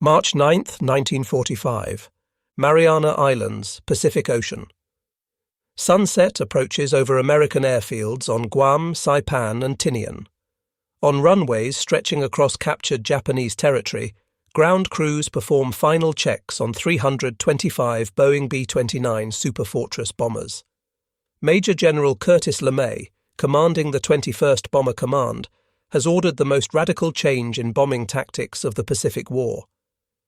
March 9, 1945. Mariana Islands, Pacific Ocean. Sunset approaches over American airfields on Guam, Saipan and Tinian. On runways stretching across captured Japanese territory, ground crews perform final checks on 325 Boeing B-29 Superfortress bombers. Major General Curtis LeMay, commanding the 21st Bomber Command, has ordered the most radical change in bombing tactics of the Pacific War.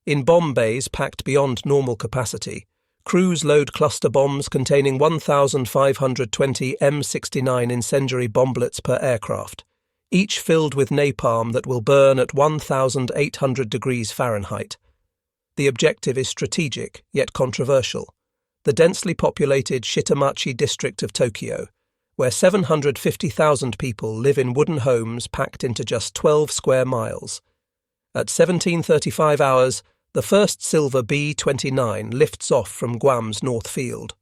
In bomb bays packed beyond normal capacity, crews load cluster bombs containing 1,520 M69 incendiary bomblets per aircraft, each filled with napalm that will burn at 1,800 degrees Fahrenheit. The objective is strategic, yet controversial. The densely populated Shitamachi district of Tokyo, where 750,000 people live in wooden homes packed into just 12 square miles. At 17:35 hours, the first silver B-29 lifts off from Guam's North Field.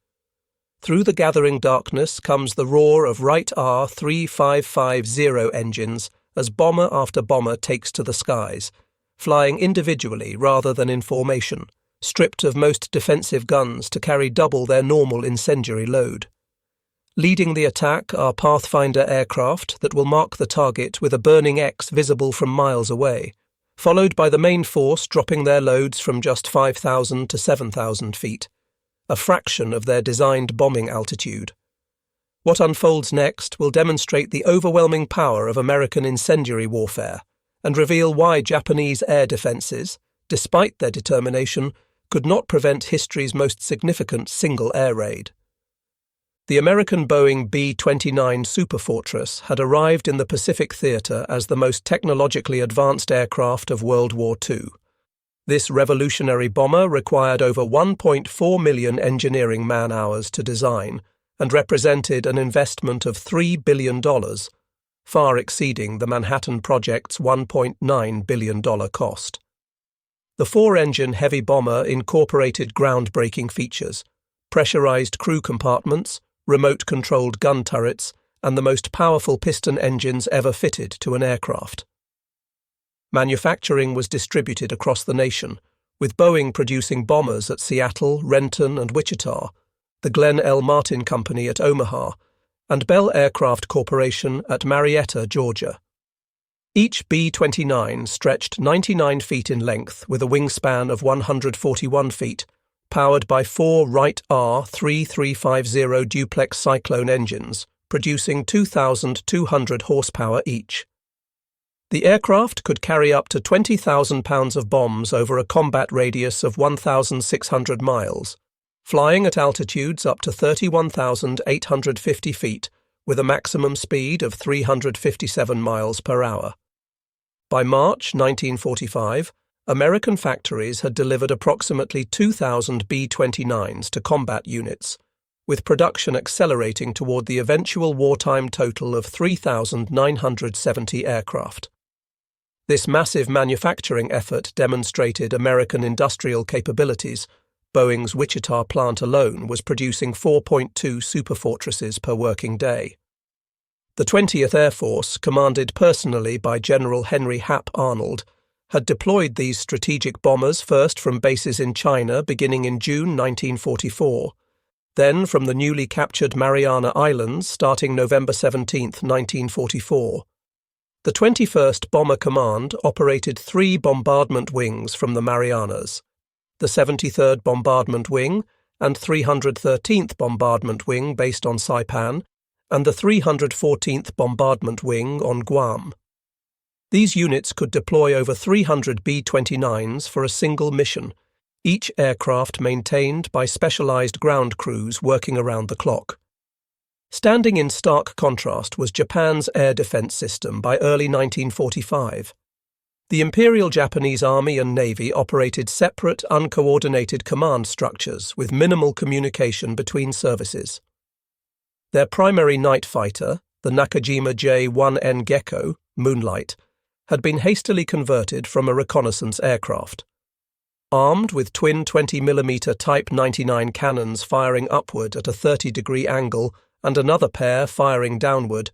Through the gathering darkness comes the roar of Wright R-3350 engines as bomber after bomber takes to the skies, flying individually rather than in formation, stripped of most defensive guns to carry double their normal incendiary load. Leading the attack are Pathfinder aircraft that will mark the target with a burning X visible from miles away, followed by the main force dropping their loads from just 5,000 to 7,000 feet, a fraction of their designed bombing altitude. What unfolds next will demonstrate the overwhelming power of American incendiary warfare and reveal why Japanese air defenses, despite their determination, could not prevent history's most significant single air raid. The American Boeing B-29 Superfortress had arrived in the Pacific Theater as the most technologically advanced aircraft of World War II. This revolutionary bomber required over 1.4 million engineering man-hours to design and represented an investment of $3 billion, far exceeding the Manhattan Project's $1.9 billion cost. The four-engine heavy bomber incorporated groundbreaking features: pressurized crew compartments, remote-controlled gun turrets, and the most powerful piston engines ever fitted to an aircraft. Manufacturing was distributed across the nation, with Boeing producing bombers at Seattle, Renton, and Wichita, the Glenn L. Martin Company at Omaha, and Bell Aircraft Corporation at Marietta, Georgia. Each B-29 stretched 99 feet in length with a wingspan of 141 feet, powered by four Wright R-3350 duplex Cyclone engines, producing 2,200 horsepower each. The aircraft could carry up to 20,000 pounds of bombs over a combat radius of 1,600 miles, flying at altitudes up to 31,850 feet with a maximum speed of 357 miles per hour. By March 1945, American factories had delivered approximately 2,000 B-29s to combat units, with production accelerating toward the eventual wartime total of 3,970 aircraft. This massive manufacturing effort demonstrated American industrial capabilities. Boeing's Wichita plant alone was producing 4.2 Superfortresses per working day. The 20th Air Force, commanded personally by General Henry Hap Arnold, had deployed these strategic bombers first from bases in China beginning in June 1944, then from the newly captured Mariana Islands starting November 17, 1944. The 21st Bomber Command operated 3 bombardment wings from the Marianas: the 73rd Bombardment Wing and 313th Bombardment Wing based on Saipan, and the 314th Bombardment Wing on Guam. These units could deploy over 300 B-29s for a single mission, each aircraft maintained by specialized ground crews working around the clock. Standing in stark contrast was Japan's air defense system by early 1945. The Imperial Japanese Army and Navy operated separate, uncoordinated command structures with minimal communication between services. Their primary night fighter, the Nakajima J-1N Gecko, Moonlight, had been hastily converted from a reconnaissance aircraft. Armed with twin 20mm Type 99 cannons firing upward at a 30-degree angle and another pair firing downward,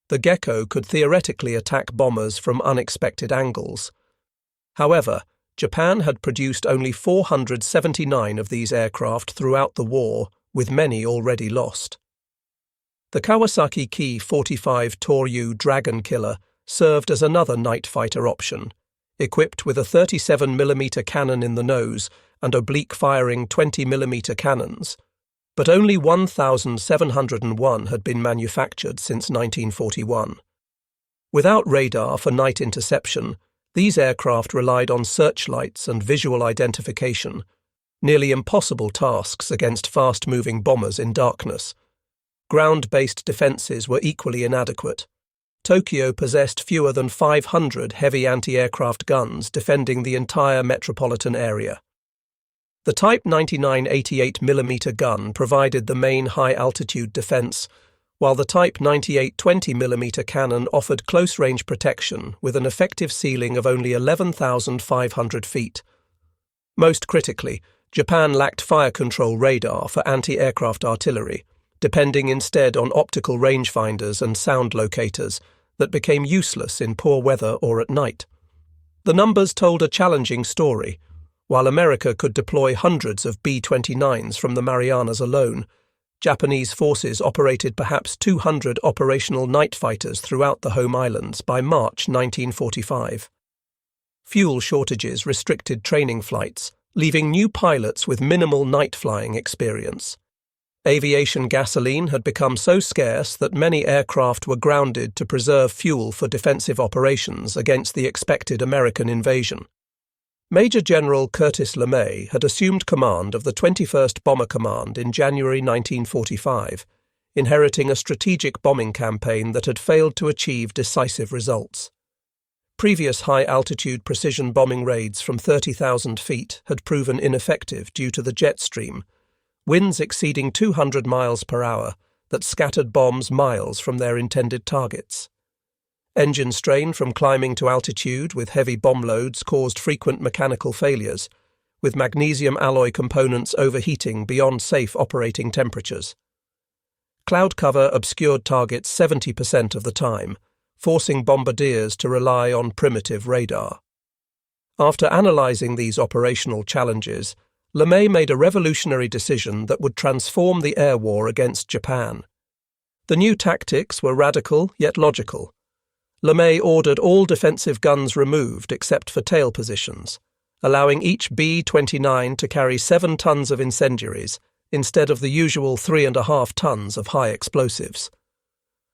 the Gecko could theoretically attack bombers from unexpected angles. However, Japan had produced only 479 of these aircraft throughout the war, with many already lost. The Kawasaki Ki-45 Toryu Dragon Killer served as another night fighter option, equipped with a 37mm cannon in the nose and oblique-firing 20mm cannons, but only 1,701 had been manufactured since 1941. Without radar for night interception, these aircraft relied on searchlights and visual identification, nearly impossible tasks against fast-moving bombers in darkness. Ground-based defences were equally inadequate. Tokyo possessed fewer than 500 heavy anti-aircraft guns defending the entire metropolitan area. The Type 99 88mm gun provided the main high-altitude defence, while the Type 98 20mm cannon offered close-range protection with an effective ceiling of only 11,500 feet. Most critically, Japan lacked fire control radar for anti-aircraft artillery, depending instead on optical rangefinders and sound locators that became useless in poor weather or at night. The numbers told a challenging story. While America could deploy hundreds of B-29s from the Marianas alone, Japanese forces operated perhaps 200 operational night fighters throughout the home islands by March 1945. Fuel shortages restricted training flights, leaving new pilots with minimal night flying experience. Aviation gasoline had become so scarce that many aircraft were grounded to preserve fuel for defensive operations against the expected American invasion. Major General Curtis LeMay had assumed command of the 21st Bomber Command in January 1945, inheriting a strategic bombing campaign that had failed to achieve decisive results. Previous high-altitude precision bombing raids from 30,000 feet had proven ineffective due to the jet stream, winds exceeding 200 miles per hour that scattered bombs miles from their intended targets. Engine strain from climbing to altitude with heavy bomb loads caused frequent mechanical failures, with magnesium alloy components overheating beyond safe operating temperatures. Cloud cover obscured targets 70% of the time, forcing bombardiers to rely on primitive radar. After analysing these operational challenges, LeMay made a revolutionary decision that would transform the air war against Japan. The new tactics were radical yet logical. LeMay ordered all defensive guns removed except for tail positions, allowing each B-29 to carry 7 tons of incendiaries instead of the usual 3.5 tons of high explosives.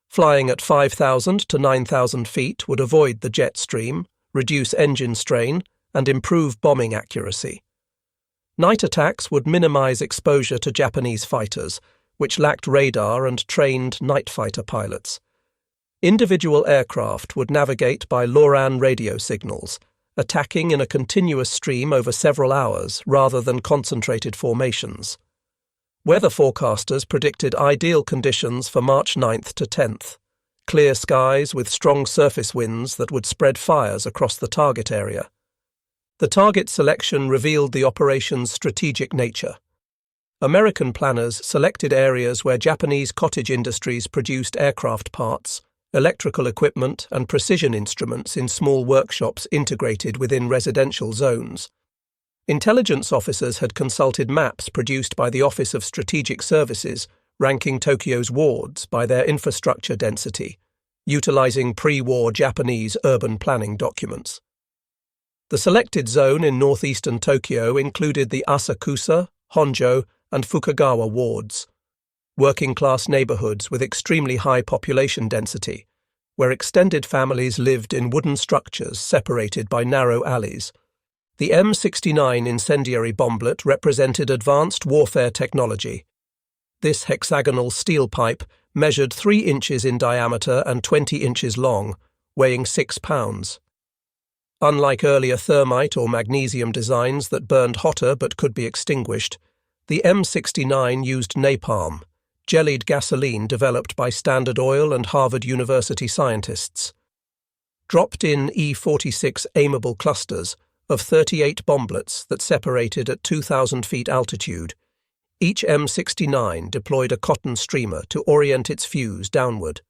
Flying at 5,000 to 9,000 feet would avoid the jet stream, reduce engine strain, and improve bombing accuracy. Night attacks would minimize exposure to Japanese fighters, which lacked radar and trained night fighter pilots. Individual aircraft would navigate by LORAN radio signals, attacking in a continuous stream over several hours rather than concentrated formations. Weather forecasters predicted ideal conditions for March 9th to 10th, clear skies with strong surface winds that would spread fires across the target area. The target selection revealed the operation's strategic nature. American planners selected areas where Japanese cottage industries produced aircraft parts, electrical equipment and precision instruments in small workshops integrated within residential zones. Intelligence officers had consulted maps produced by the Office of Strategic Services, ranking Tokyo's wards by their infrastructure density, utilizing pre-war Japanese urban planning documents. The selected zone in northeastern Tokyo included the Asakusa, Honjo, and Fukagawa wards, working-class neighborhoods with extremely high population density, where extended families lived in wooden structures separated by narrow alleys. The M69 incendiary bomblet represented advanced warfare technology. This hexagonal steel pipe measured 3 inches in diameter and 20 inches long, weighing 6 pounds. Unlike earlier thermite or magnesium designs that burned hotter but could be extinguished, the M69 used napalm, jellied gasoline developed by Standard Oil and Harvard University scientists. Dropped-in E-46 aimable clusters of 38 bomblets that separated at 2,000 feet altitude, each M69 deployed a cotton streamer to orient its fuse downward.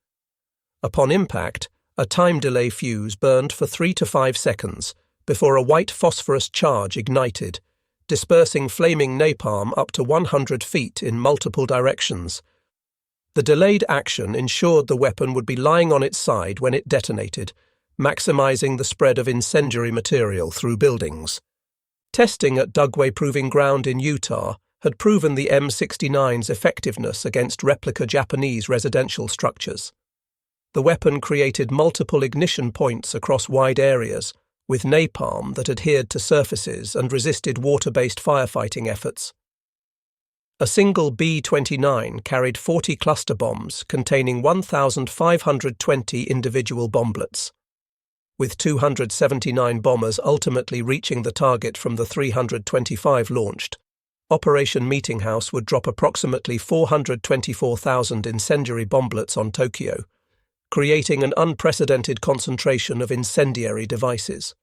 Upon impact, a time delay fuse burned for 3 to 5 seconds before a white phosphorus charge ignited, dispersing flaming napalm up to 100 feet in multiple directions. The delayed action ensured the weapon would be lying on its side when it detonated, maximizing the spread of incendiary material through buildings. Testing at Dugway Proving Ground in Utah had proven the M69's effectiveness against replica Japanese residential structures. The weapon created multiple ignition points across wide areas, with napalm that adhered to surfaces and resisted water-based firefighting efforts. A single B-29 carried 40 cluster bombs containing 1,520 individual bomblets, with 279 bombers ultimately reaching the target from the 325 launched. Operation Meetinghouse would drop approximately 424,000 incendiary bomblets on Tokyo, creating an unprecedented concentration of incendiary devices.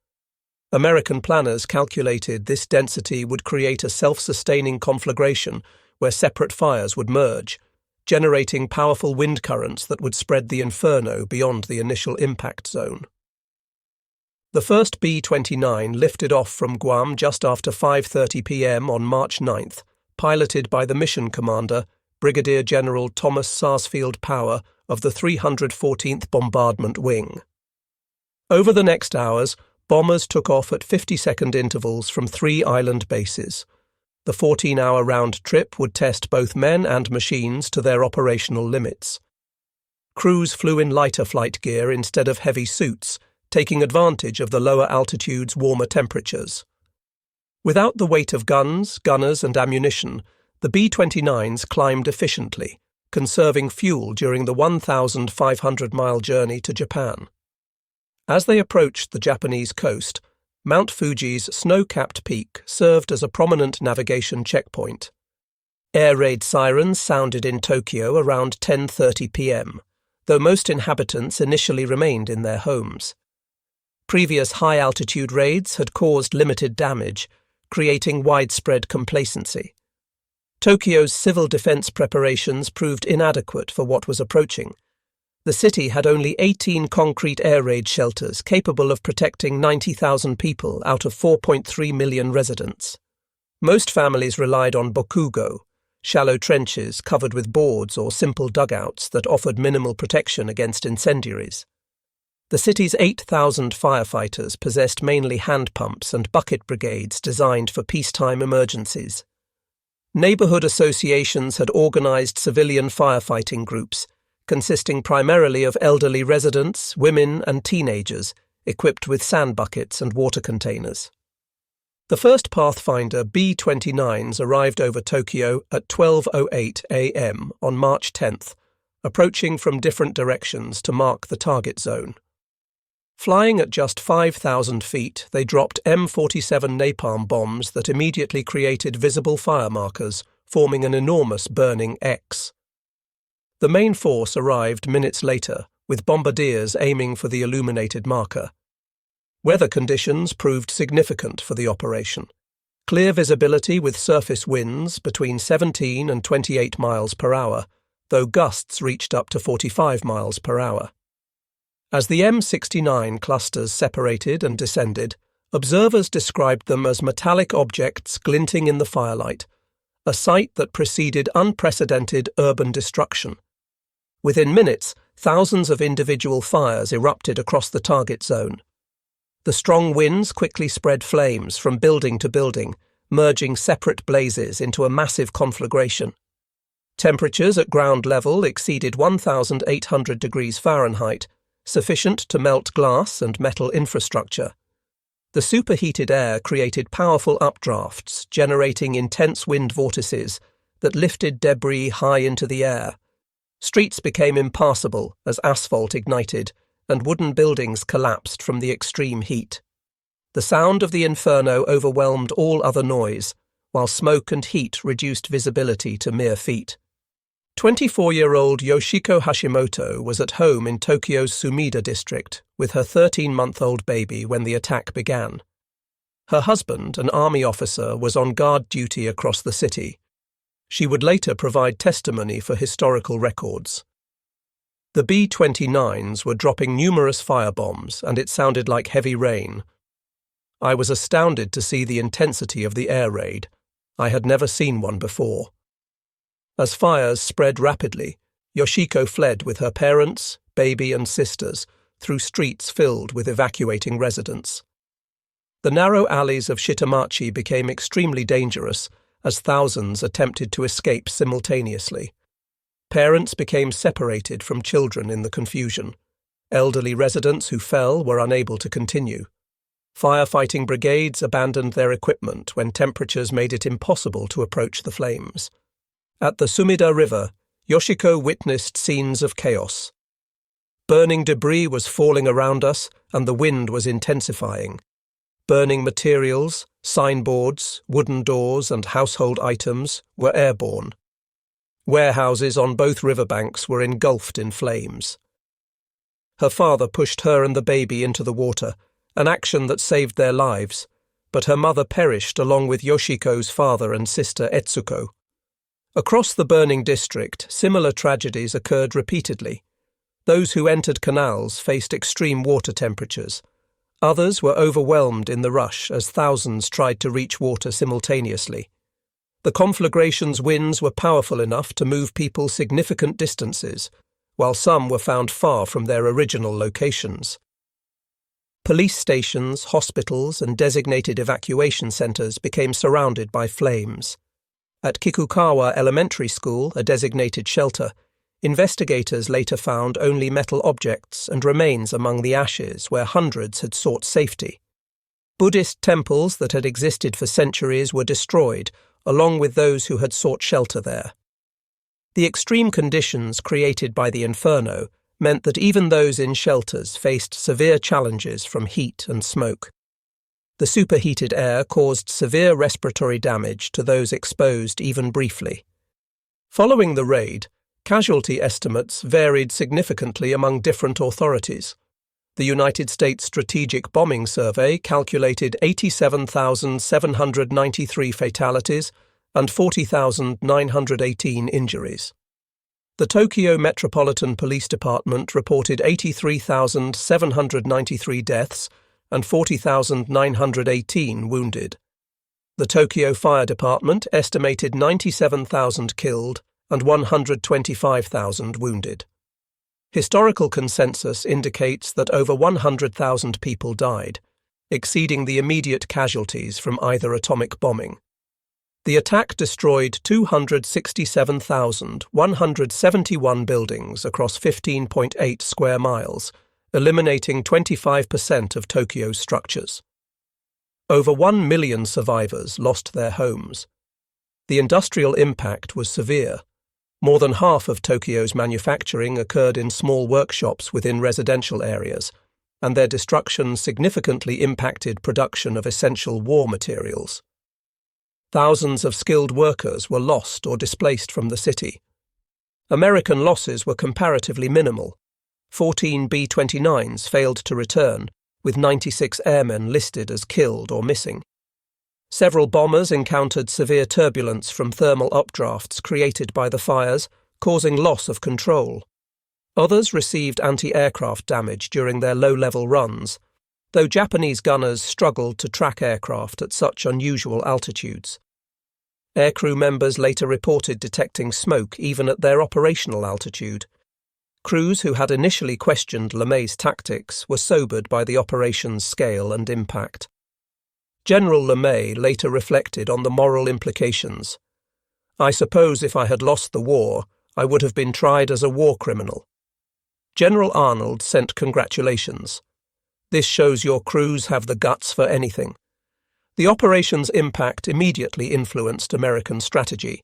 American planners calculated this density would create a self-sustaining conflagration where separate fires would merge, generating powerful wind currents that would spread the inferno beyond the initial impact zone. The first B-29 lifted off from Guam just after 5:30 p.m. on March 9th, piloted by the mission commander, Brigadier General Thomas Sarsfield Power of the 314th Bombardment Wing. Over the next hours, bombers took off at 50-second intervals from 3 island bases. The 14-hour round trip would test both men and machines to their operational limits. Crews flew in lighter flight gear instead of heavy suits, taking advantage of the lower altitude's warmer temperatures. Without the weight of guns, gunners, and ammunition, the B-29s climbed efficiently, conserving fuel during the 1,500-mile journey to Japan. As they approached the Japanese coast, Mount Fuji's snow-capped peak served as a prominent navigation checkpoint. Air raid sirens sounded in Tokyo around 10:30 p.m., though most inhabitants initially remained in their homes. Previous high-altitude raids had caused limited damage, creating widespread complacency. Tokyo's civil defense preparations proved inadequate for what was approaching. The city had only 18 concrete air raid shelters capable of protecting 90,000 people out of 4.3 million residents. Most families relied on bokugo, shallow trenches covered with boards or simple dugouts that offered minimal protection against incendiaries. The city's 8,000 firefighters possessed mainly hand pumps and bucket brigades designed for peacetime emergencies. Neighborhood associations had organized civilian firefighting groups, consisting primarily of elderly residents, women, and teenagers, equipped with sand buckets and water containers. The first Pathfinder B-29s arrived over Tokyo at 12:08 a.m. on March 10th, approaching from different directions to mark the target zone. Flying at just 5,000 feet, they dropped M47 napalm bombs that immediately created visible fire markers, forming an enormous burning X. The main force arrived minutes later, with bombardiers aiming for the illuminated marker. Weather conditions proved significant for the operation. Clear visibility with surface winds between 17 and 28 miles per hour, though gusts reached up to 45 miles per hour. As the M69 clusters separated and descended, observers described them as metallic objects glinting in the firelight, a sight that preceded unprecedented urban destruction. Within minutes, thousands of individual fires erupted across the target zone. The strong winds quickly spread flames from building to building, merging separate blazes into a massive conflagration. Temperatures at ground level exceeded 1,800 degrees Fahrenheit, sufficient to melt glass and metal infrastructure. The superheated air created powerful updrafts, generating intense wind vortices that lifted debris high into the air. Streets became impassable as asphalt ignited, and wooden buildings collapsed from the extreme heat. The sound of the inferno overwhelmed all other noise, while smoke and heat reduced visibility to mere feet. 24-year-old Yoshiko Hashimoto was at home in Tokyo's Sumida district with her 13-month-old baby when the attack began. Her husband, an army officer, was on guard duty across the city. She would later provide testimony for historical records. The B-29s were dropping numerous firebombs, and it sounded like heavy rain. I was astounded to see the intensity of the air raid. I had never seen one before. As fires spread rapidly, Yoshiko fled with her parents, baby and sisters through streets filled with evacuating residents. The narrow alleys of Shitamachi became extremely dangerous as thousands attempted to escape simultaneously. Parents became separated from children in the confusion. Elderly residents who fell were unable to continue. Firefighting brigades abandoned their equipment when temperatures made it impossible to approach the flames. At the Sumida River, Yoshiko witnessed scenes of chaos. Burning debris was falling around us, and the wind was intensifying. Burning materials, signboards, wooden doors, and household items were airborne. Warehouses on both riverbanks were engulfed in flames. Her father pushed her and the baby into the water, an action that saved their lives, but her mother perished along with Yoshiko's father and sister Etsuko. Across the burning district, similar tragedies occurred repeatedly. Those who entered canals faced extreme water temperatures. Others were overwhelmed in the rush as thousands tried to reach water simultaneously. The conflagration's winds were powerful enough to move people significant distances, while some were found far from their original locations. Police stations, hospitals, and designated evacuation centers became surrounded by flames. At Kikukawa Elementary School, a designated shelter, investigators later found only metal objects and remains among the ashes where hundreds had sought safety. Buddhist temples that had existed for centuries were destroyed, along with those who had sought shelter there. The extreme conditions created by the inferno meant that even those in shelters faced severe challenges from heat and smoke. The superheated air caused severe respiratory damage to those exposed even briefly. Following the raid, casualty estimates varied significantly among different authorities. The United States Strategic Bombing Survey calculated 87,793 fatalities and 40,918 injuries. The Tokyo Metropolitan Police Department reported 83,793 deaths and 40,918 wounded. The Tokyo Fire Department estimated 97,000 killed and 125,000 wounded. Historical consensus indicates that over 100,000 people died, exceeding the immediate casualties from either atomic bombing. The attack destroyed 267,171 buildings across 15.8 square miles, eliminating 25% of Tokyo's structures. Over 1 million survivors lost their homes. The industrial impact was severe. More than half of Tokyo's manufacturing occurred in small workshops within residential areas, and their destruction significantly impacted production of essential war materials. Thousands of skilled workers were lost or displaced from the city. American losses were comparatively minimal. 14 B-29s failed to return, with 96 airmen listed as killed or missing. Several bombers encountered severe turbulence from thermal updrafts created by the fires, causing loss of control. Others received anti-aircraft damage during their low-level runs, though Japanese gunners struggled to track aircraft at such unusual altitudes. Aircrew members later reported detecting smoke even at their operational altitude. Crews who had initially questioned LeMay's tactics were sobered by the operation's scale and impact. General LeMay later reflected on the moral implications. "I suppose if I had lost the war, I would have been tried as a war criminal." General Arnold sent congratulations. "This shows your crews have the guts for anything." The operation's impact immediately influenced American strategy.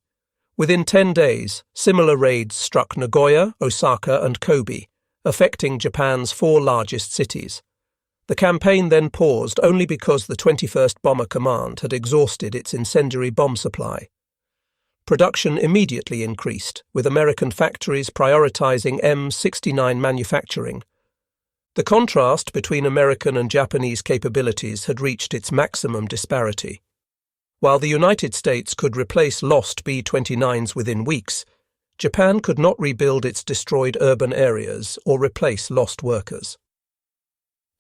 Within 10 days, similar raids struck Nagoya, Osaka, and Kobe, affecting Japan's 4 largest cities. The campaign then paused only because the 21st Bomber Command had exhausted its incendiary bomb supply. Production immediately increased, with American factories prioritizing M69 manufacturing. The contrast between American and Japanese capabilities had reached its maximum disparity. While the United States could replace lost B-29s within weeks, Japan could not rebuild its destroyed urban areas or replace lost workers.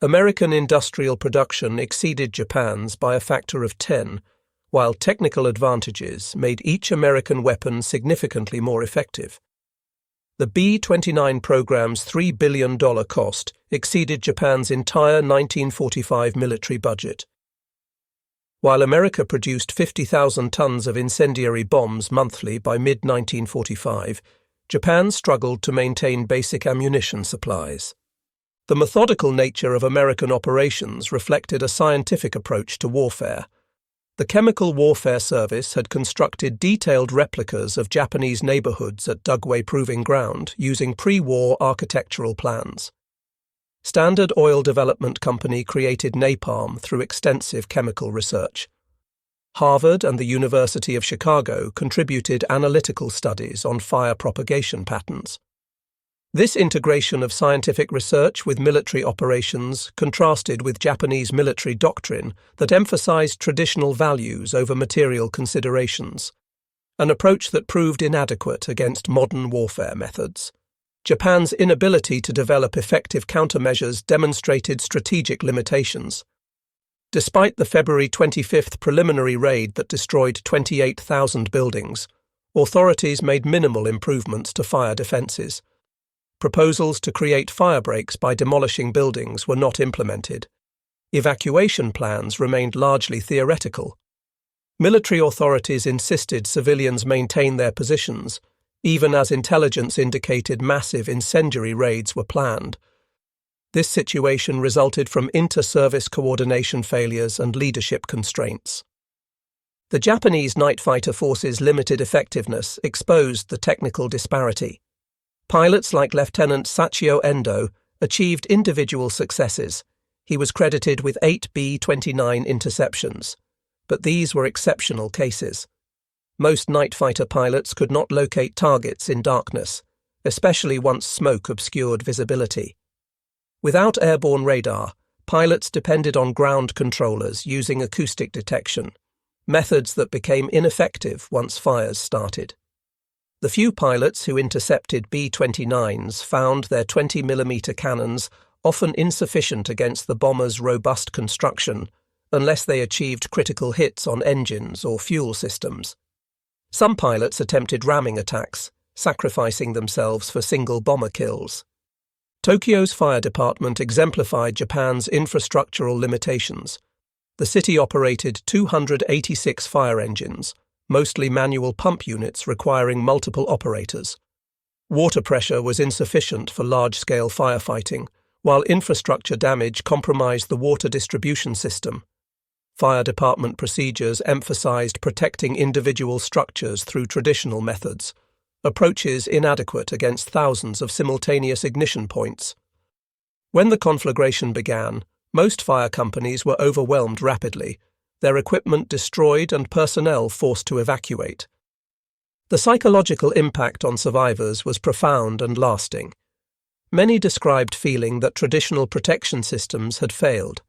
American industrial production exceeded Japan's by a factor of 10, while technical advantages made each American weapon significantly more effective. The B-29 program's $3 billion cost exceeded Japan's entire 1945 military budget. While America produced 50,000 tons of incendiary bombs monthly by mid-1945, Japan struggled to maintain basic ammunition supplies. The methodical nature of American operations reflected a scientific approach to warfare. The Chemical Warfare Service had constructed detailed replicas of Japanese neighborhoods at Dugway Proving Ground using pre-war architectural plans. Standard Oil Development Company created napalm through extensive chemical research. Harvard and the University of Chicago contributed analytical studies on fire propagation patterns. This integration of scientific research with military operations contrasted with Japanese military doctrine that emphasized traditional values over material considerations, an approach that proved inadequate against modern warfare methods. Japan's inability to develop effective countermeasures demonstrated strategic limitations. Despite the February 25 preliminary raid that destroyed 28,000 buildings, authorities made minimal improvements to fire defenses. Proposals to create firebreaks by demolishing buildings were not implemented. Evacuation plans remained largely theoretical. Military authorities insisted civilians maintain their positions, even as intelligence indicated massive incendiary raids were planned. This situation resulted from inter-service coordination failures and leadership constraints. The Japanese night fighter forces' limited effectiveness exposed the technical disparity. Pilots like Lieutenant Sachio Endo achieved individual successes. He was credited with 8 B-29 interceptions, but these were exceptional cases. Most night fighter pilots could not locate targets in darkness, especially once smoke obscured visibility. Without airborne radar, pilots depended on ground controllers using acoustic detection, methods that became ineffective once fires started. The few pilots who intercepted B-29s found their 20mm cannons often insufficient against the bomber's robust construction, unless they achieved critical hits on engines or fuel systems. Some pilots attempted ramming attacks, sacrificing themselves for single bomber kills. Tokyo's fire department exemplified Japan's infrastructural limitations. The city operated 286 fire engines, mostly manual pump units requiring multiple operators. Water pressure was insufficient for large-scale firefighting, while infrastructure damage compromised the water distribution system. Fire department procedures emphasized protecting individual structures through traditional methods, approaches inadequate against thousands of simultaneous ignition points. When the conflagration began, most fire companies were overwhelmed rapidly, their equipment destroyed and personnel forced to evacuate. The psychological impact on survivors was profound and lasting. Many described feeling that traditional protection systems had failed.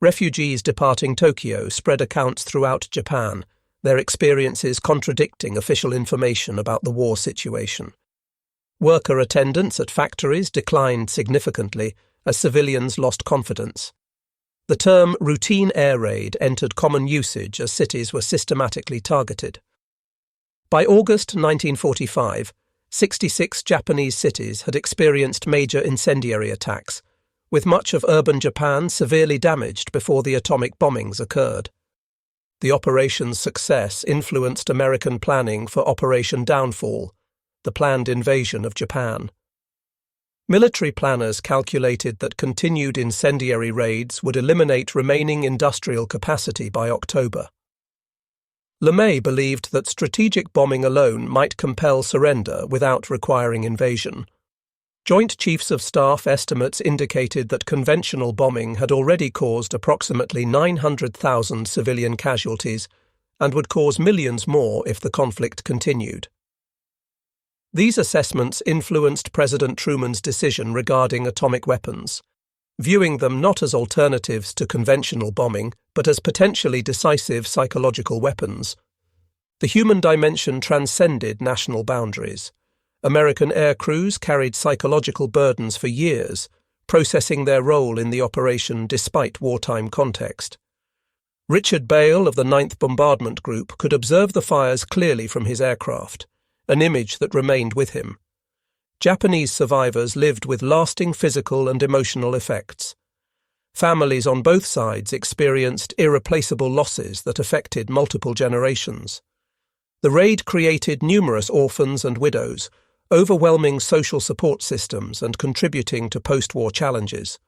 Refugees departing Tokyo spread accounts throughout Japan, their experiences contradicting official information about the war situation. Worker attendance at factories declined significantly as civilians lost confidence. The term routine air raid entered common usage as cities were systematically targeted. By August 1945, 66 Japanese cities had experienced major incendiary attacks, with much of urban Japan severely damaged before the atomic bombings occurred. The operation's success influenced American planning for Operation Downfall, the planned invasion of Japan. Military planners calculated that continued incendiary raids would eliminate remaining industrial capacity by October. LeMay believed that strategic bombing alone might compel surrender without requiring invasion. Joint Chiefs of Staff estimates indicated that conventional bombing had already caused approximately 900,000 civilian casualties and would cause millions more if the conflict continued. These assessments influenced President Truman's decision regarding atomic weapons, viewing them not as alternatives to conventional bombing, but as potentially decisive psychological weapons. The human dimension transcended national boundaries. American air crews carried psychological burdens for years, processing their role in the operation despite wartime context. Richard Bale of the 9th Bombardment Group could observe the fires clearly from his aircraft, an image that remained with him. Japanese survivors lived with lasting physical and emotional effects. Families on both sides experienced irreplaceable losses that affected multiple generations. The raid created numerous orphans and widows, overwhelming social support systems and contributing to post-war challenges.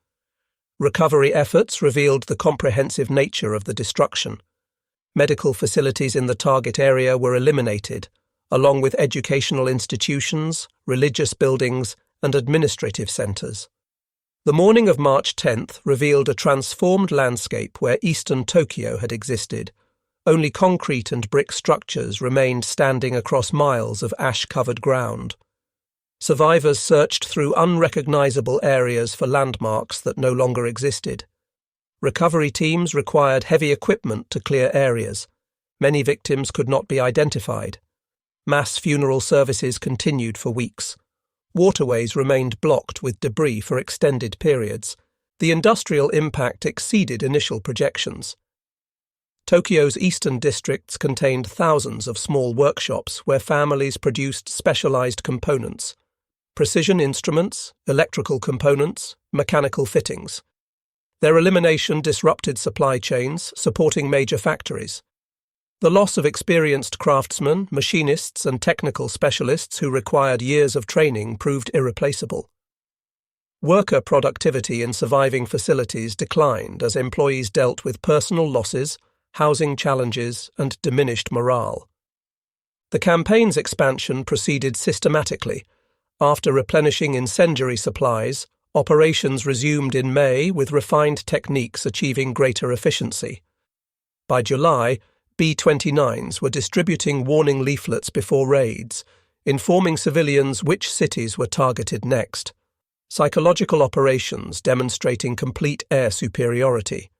Recovery efforts revealed the comprehensive nature of the destruction. Medical facilities in the target area were eliminated, along with educational institutions, religious buildings, and administrative centres. The morning of March 10th revealed a transformed landscape where eastern Tokyo had existed. Only concrete and brick structures remained standing across miles of ash-covered ground. Survivors searched through unrecognizable areas for landmarks that no longer existed. Recovery teams required heavy equipment to clear areas. Many victims could not be identified. Mass funeral services continued for weeks. Waterways remained blocked with debris for extended periods. The industrial impact exceeded initial projections. Tokyo's eastern districts contained thousands of small workshops where families produced specialized components: precision instruments, electrical components, mechanical fittings. Their elimination disrupted supply chains, supporting major factories. The loss of experienced craftsmen, machinists, and technical specialists who required years of training proved irreplaceable. Worker productivity in surviving facilities declined as employees dealt with personal losses, housing challenges, and diminished morale. The campaign's expansion proceeded systematically. After replenishing incendiary supplies, operations resumed in May with refined techniques achieving greater efficiency. By July, B-29s were distributing warning leaflets before raids, informing civilians which cities were targeted next. Psychological operations demonstrating complete air superiority.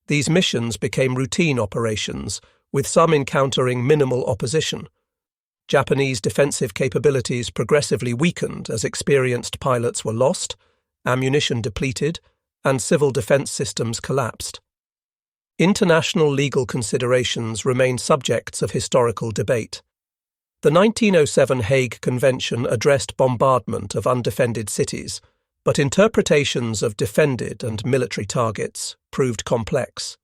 These missions became routine operations, with some encountering minimal opposition. Japanese defensive capabilities progressively weakened as experienced pilots were lost, ammunition depleted, and civil defense systems collapsed. International legal considerations remain subjects of historical debate. The 1907 Hague Convention addressed bombardment of undefended cities, but interpretations of defended and military targets proved complex.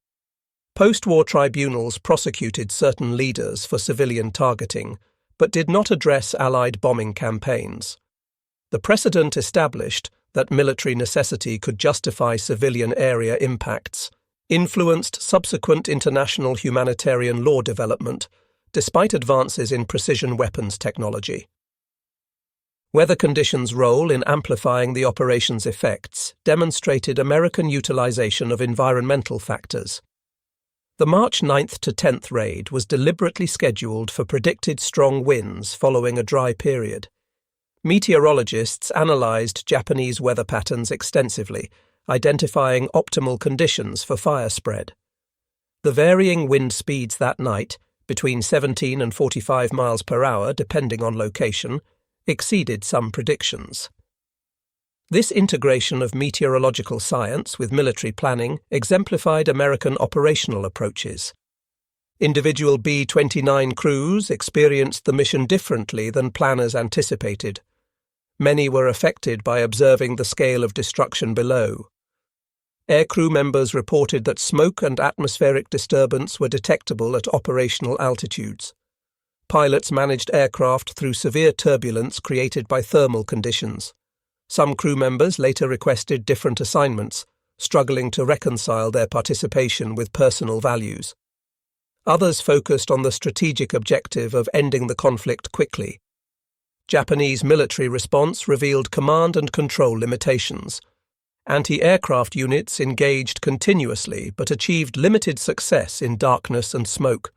Post-war tribunals prosecuted certain leaders for civilian targeting, but did not address Allied bombing campaigns. The precedent established that military necessity could justify civilian area impacts influenced subsequent international humanitarian law development, despite advances in precision weapons technology. Weather conditions' role in amplifying the operation's effects demonstrated American utilization of environmental factors. The March 9th to 10th raid was deliberately scheduled for predicted strong winds following a dry period. Meteorologists analyzed Japanese weather patterns extensively, identifying optimal conditions for fire spread. The varying wind speeds that night, between 17 and 45 miles per hour depending on location, exceeded some predictions. This integration of meteorological science with military planning exemplified American operational approaches. Individual B-29 crews experienced the mission differently than planners anticipated. Many were affected by observing the scale of destruction below. Aircrew members reported that smoke and atmospheric disturbance were detectable at operational altitudes. Pilots managed aircraft through severe turbulence created by thermal conditions. Some crew members later requested different assignments, struggling to reconcile their participation with personal values. Others focused on the strategic objective of ending the conflict quickly. Japanese military response revealed command and control limitations. Anti-aircraft units engaged continuously but achieved limited success in darkness and smoke.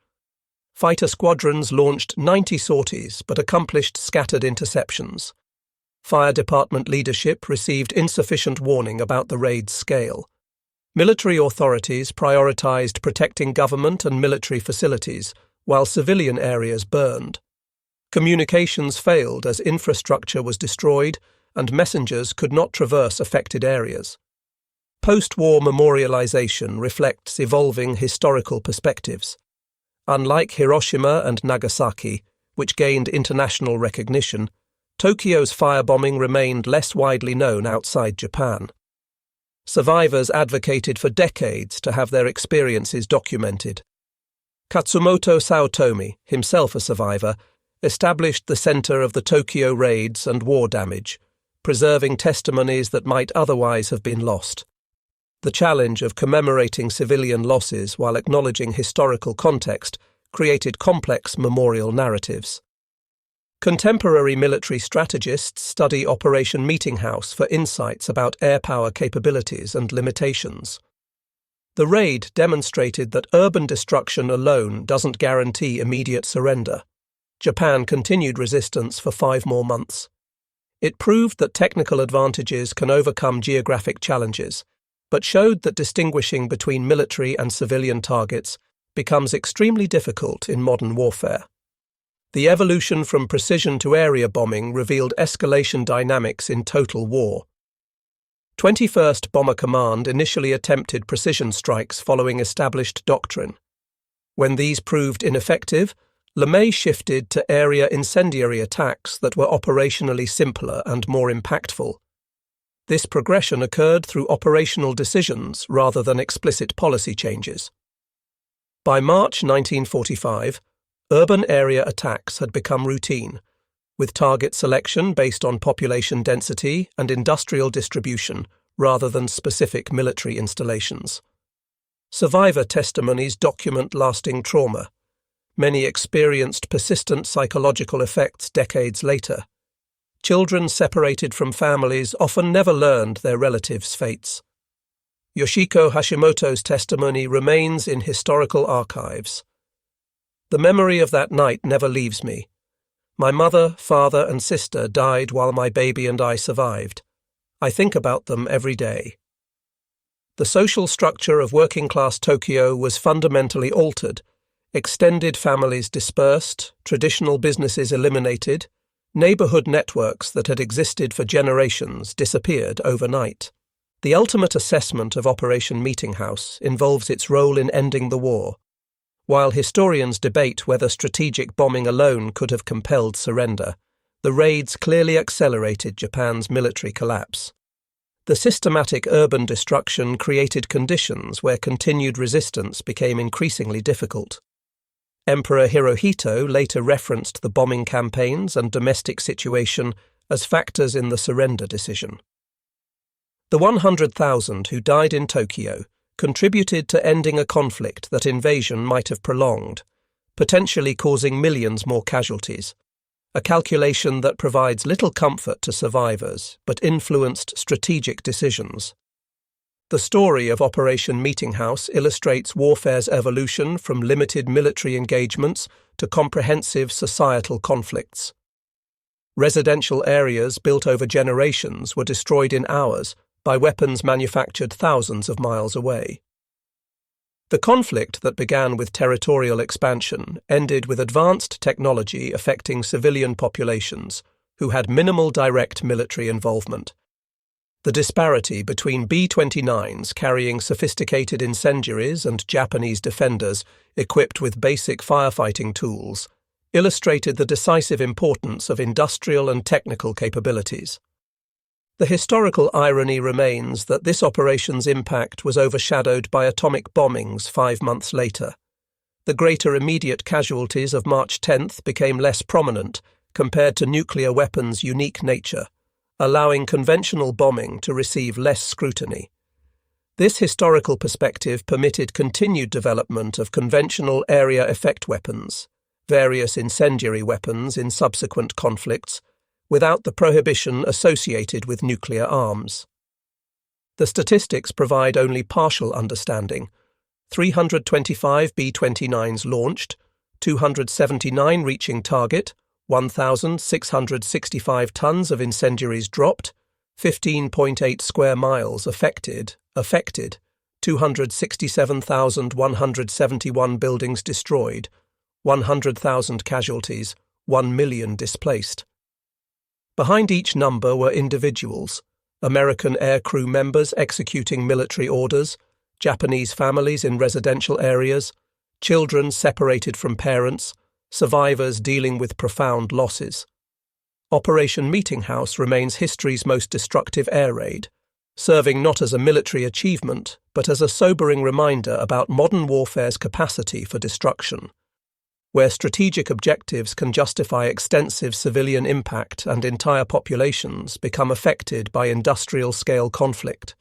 Fighter squadrons launched 90 sorties but accomplished scattered interceptions. Fire department leadership received insufficient warning about the raid's scale. Military authorities prioritized protecting government and military facilities, while civilian areas burned. Communications failed as infrastructure was destroyed, and messengers could not traverse affected areas. Post-war memorialization reflects evolving historical perspectives. Unlike Hiroshima and Nagasaki, which gained international recognition, Tokyo's firebombing remained less widely known outside Japan. Survivors advocated for decades to have their experiences documented. Katsumoto Saotomi, himself a survivor, established the center of the Tokyo raids and war damage, preserving testimonies that might otherwise have been lost. The challenge of commemorating civilian losses while acknowledging historical context created complex memorial narratives. Contemporary military strategists study Operation Meetinghouse for insights about air power capabilities and limitations. The raid demonstrated that urban destruction alone doesn't guarantee immediate surrender. Japan continued resistance for 5 more months. It proved that technical advantages can overcome geographic challenges, but showed that distinguishing between military and civilian targets becomes extremely difficult in modern warfare. The evolution from precision to area bombing revealed escalation dynamics in total war. 21st Bomber Command initially attempted precision strikes following established doctrine. When these proved ineffective, LeMay shifted to area incendiary attacks that were operationally simpler and more impactful. This progression occurred through operational decisions rather than explicit policy changes. By March 1945, urban area attacks had become routine, with target selection based on population density and industrial distribution rather than specific military installations. Survivor testimonies document lasting trauma. Many experienced persistent psychological effects decades later. Children separated from families often never learned their relatives' fates. Yoshiko Hashimoto's testimony remains in historical archives. The memory of that night never leaves me. My mother, father, and sister died while my baby and I survived. I think about them every day. The social structure of working-class Tokyo was fundamentally altered. Extended families dispersed, traditional businesses eliminated, neighborhood networks that had existed for generations disappeared overnight. The ultimate assessment of Operation Meetinghouse involves its role in ending the war. While historians debate whether strategic bombing alone could have compelled surrender, the raids clearly accelerated Japan's military collapse. The systematic urban destruction created conditions where continued resistance became increasingly difficult. Emperor Hirohito later referenced the bombing campaigns and domestic situation as factors in the surrender decision. The 100,000 who died in Tokyo contributed to ending a conflict that invasion might have prolonged, potentially causing millions more casualties, a calculation that provides little comfort to survivors but influenced strategic decisions. The story of Operation Meetinghouse illustrates warfare's evolution from limited military engagements to comprehensive societal conflicts. Residential areas built over generations were destroyed in hours by weapons manufactured thousands of miles away. The conflict that began with territorial expansion ended with advanced technology affecting civilian populations who had minimal direct military involvement. The disparity between B-29s carrying sophisticated incendiaries and Japanese defenders equipped with basic firefighting tools illustrated the decisive importance of industrial and technical capabilities. The historical irony remains that this operation's impact was overshadowed by atomic bombings 5 months later. The greater immediate casualties of March 10th became less prominent compared to nuclear weapons' unique nature, allowing conventional bombing to receive less scrutiny. This historical perspective permitted continued development of conventional area effect weapons, various incendiary weapons in subsequent conflicts, without the prohibition associated with nuclear arms. The statistics provide only partial understanding. 325 B-29s launched, 279 reaching target, 1,665 tons of incendiaries dropped, 15.8 square miles affected, 267,171 buildings destroyed, 100,000 casualties, 1 million displaced. Behind each number were individuals: American aircrew members executing military orders, Japanese families in residential areas, children separated from parents, survivors dealing with profound losses. Operation Meetinghouse remains history's most destructive air raid, serving not as a military achievement, but as a sobering reminder about modern warfare's capacity for destruction. Where strategic objectives can justify extensive civilian impact and entire populations become affected by industrial-scale conflict.